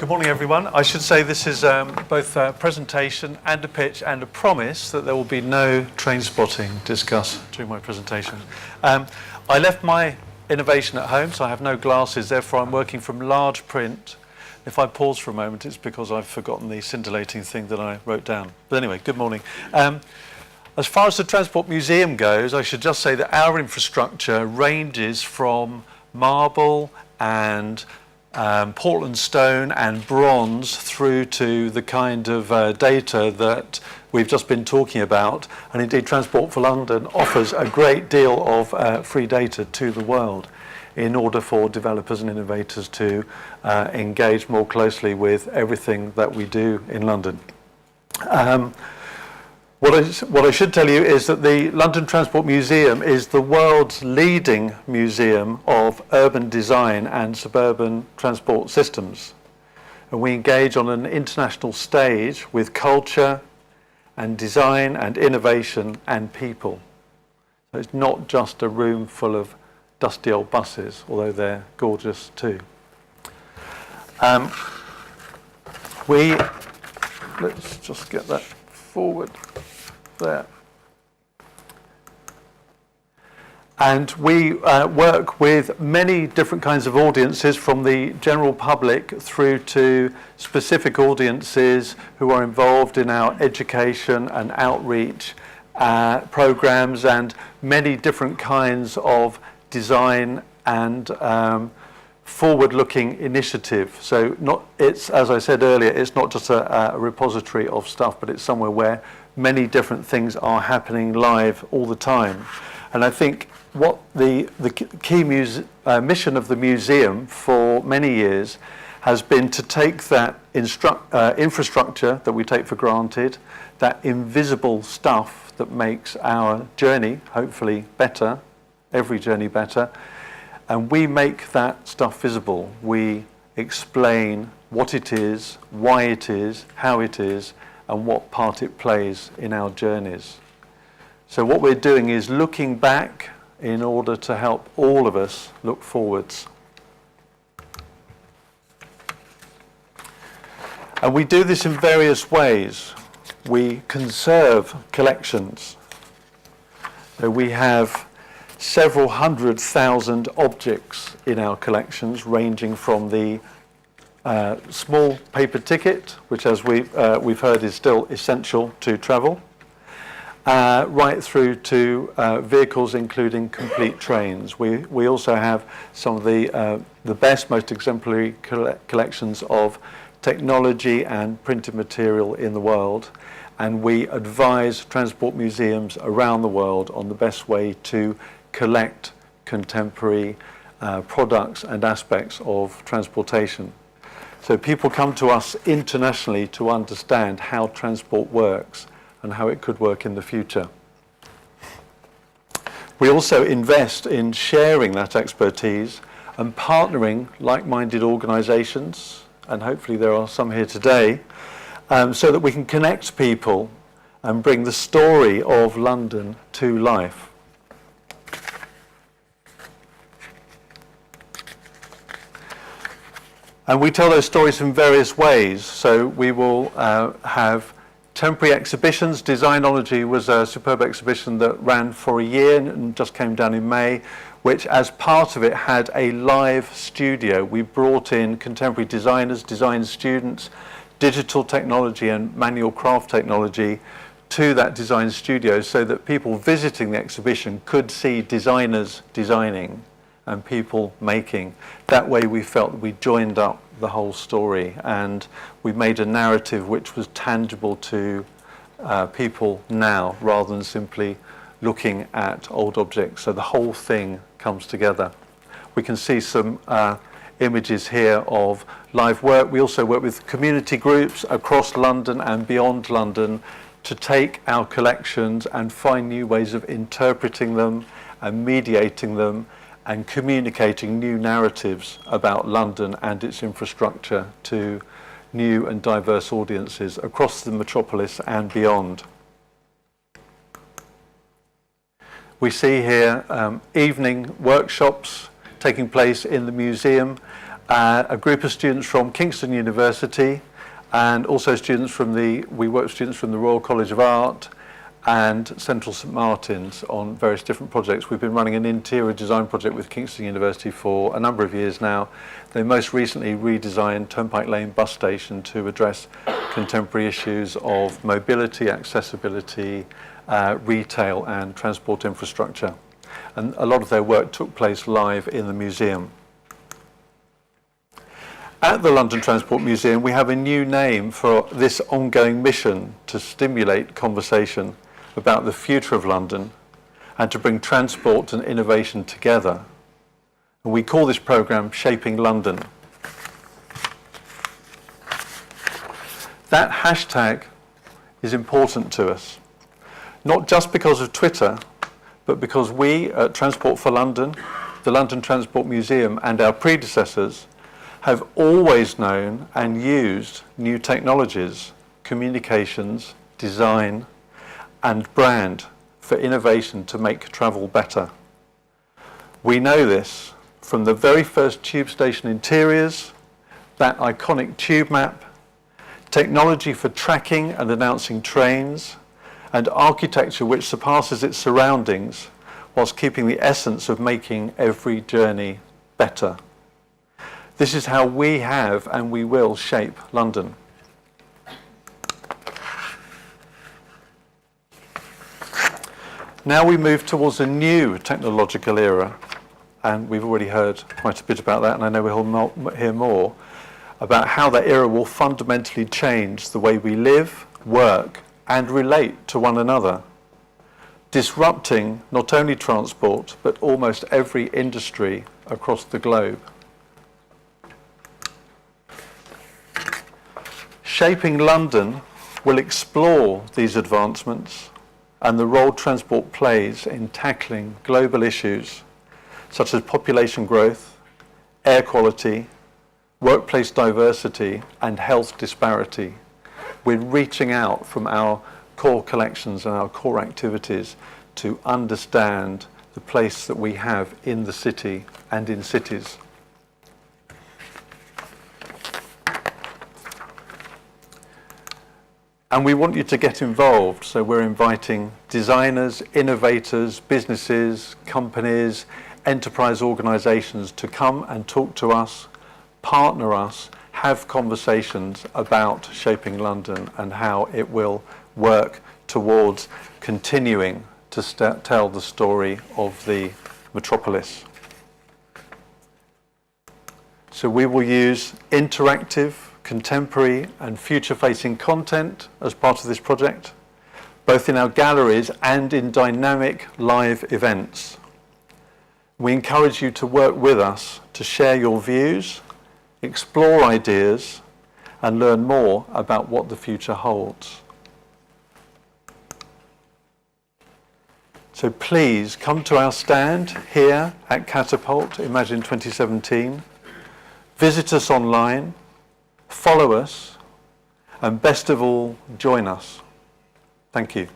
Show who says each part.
Speaker 1: Good morning, everyone. I should say this is both a presentation and a pitch and a promise that there will be no train spotting discussed during my presentation. I left my innovation at home, so I have no glasses, therefore I'm working from large print. If I pause for a moment, it's because I've forgotten the scintillating thing that I wrote down. But anyway, good morning. As far as the Transport Museum goes, I should just say that our infrastructure ranges from marble and Portland stone and bronze through to the kind of data that we've just been talking about. And indeed, Transport for London offers a great deal of free data to the world in order for developers and innovators to engage more closely with everything that we do in London. What I should tell you is that the London Transport Museum is the world's leading museum of urban design and suburban transport systems. And we engage on an international stage with culture and design and innovation and people. So it's not just a room full of dusty old buses, although they're gorgeous too. Let's just get that forward. There. And we work with many different kinds of audiences, from the general public through to specific audiences who are involved in our education and outreach programs, and many different kinds of design and forward-looking initiative. So it's, as I said earlier, it's not just a repository of stuff, but it's somewhere where many different things are happening live all the time. And I think what the key mission of the museum for many years has been to take that infrastructure that we take for granted, that invisible stuff that makes our journey hopefully better, every journey better, and we make that stuff visible. We explain what it is, why it is, how it is, and what part it plays in our journeys. So what we're doing is looking back in order to help all of us look forwards. And we do this in various ways. We conserve collections. So we have several 100,000 objects in our collections, ranging from the small paper ticket, which, as we've heard, is still essential to travel, right through to vehicles including complete trains. We also have some of the best, most exemplary collections of technology and printed material in the world, and we advise transport museums around the world on the best way to collect contemporary products and aspects of transportation. So people come to us internationally to understand how transport works and how it could work in the future. We also invest in sharing that expertise and partnering like-minded organisations, and hopefully there are some here today, so that we can connect people and bring the story of London to life. And we tell those stories in various ways. So we will have temporary exhibitions. Designology was a superb exhibition that ran for a year and just came down in May, which, as part of it, had a live studio. We brought in contemporary designers, design students, digital technology and manual craft technology to that design studio, so that people visiting the exhibition could see designers designing and people making. That way we felt that we joined up the whole story, and we made a narrative which was tangible to people now, rather than simply looking at old objects. So the whole thing comes together. We can see some images here of live work. We also work with community groups across London and beyond London to take our collections and find new ways of interpreting them and mediating them and communicating new narratives about London and its infrastructure to new and diverse audiences across the metropolis and beyond. We see here evening workshops taking place in the museum, a group of students from Kingston University, and also students from we work with students from the Royal College of Art and Central St Martin's on various different projects. We've been running an interior design project with Kingston University for a number of years now. They most recently redesigned Turnpike Lane bus station to address contemporary issues of mobility, accessibility, retail and transport infrastructure. And a lot of their work took place live in the museum. At the London Transport Museum, we have a new name for this ongoing mission to stimulate conversation about the future of London and to bring transport and innovation together. And we call this programme Shaping London. That hashtag is important to us, not just because of Twitter, but because we at Transport for London, the London Transport Museum and our predecessors have always known and used new technologies, communications, design, and brand for innovation to make travel better. We know this from the very first tube station interiors, that iconic tube map, technology for tracking and announcing trains, and architecture which surpasses its surroundings whilst keeping the essence of making every journey better. This is how we have and we will shape London. Now we move towards a new technological era, and we've already heard quite a bit about that, and I know we'll hear more about how that era will fundamentally change the way we live, work, and relate to one another, disrupting not only transport, but almost every industry across the globe. Shaping London will explore these advancements and the role transport plays in tackling global issues such as population growth, air quality, workplace diversity, and health disparity. We're reaching out from our core collections and our core activities to understand the place that we have in the city and in cities. And we want you to get involved, so we're inviting designers, innovators, businesses, companies, enterprise organisations to come and talk to us, partner us, have conversations about shaping London and how it will work towards continuing to tell the story of the metropolis. So we will use interactive, contemporary and future-facing content as part of this project, both in our galleries and in dynamic live events. We encourage you to work with us to share your views, explore ideas, and learn more about what the future holds. So please come to our stand here at Catapult Imagine 2017, visit us online, follow us, and best of all, join us. Thank you.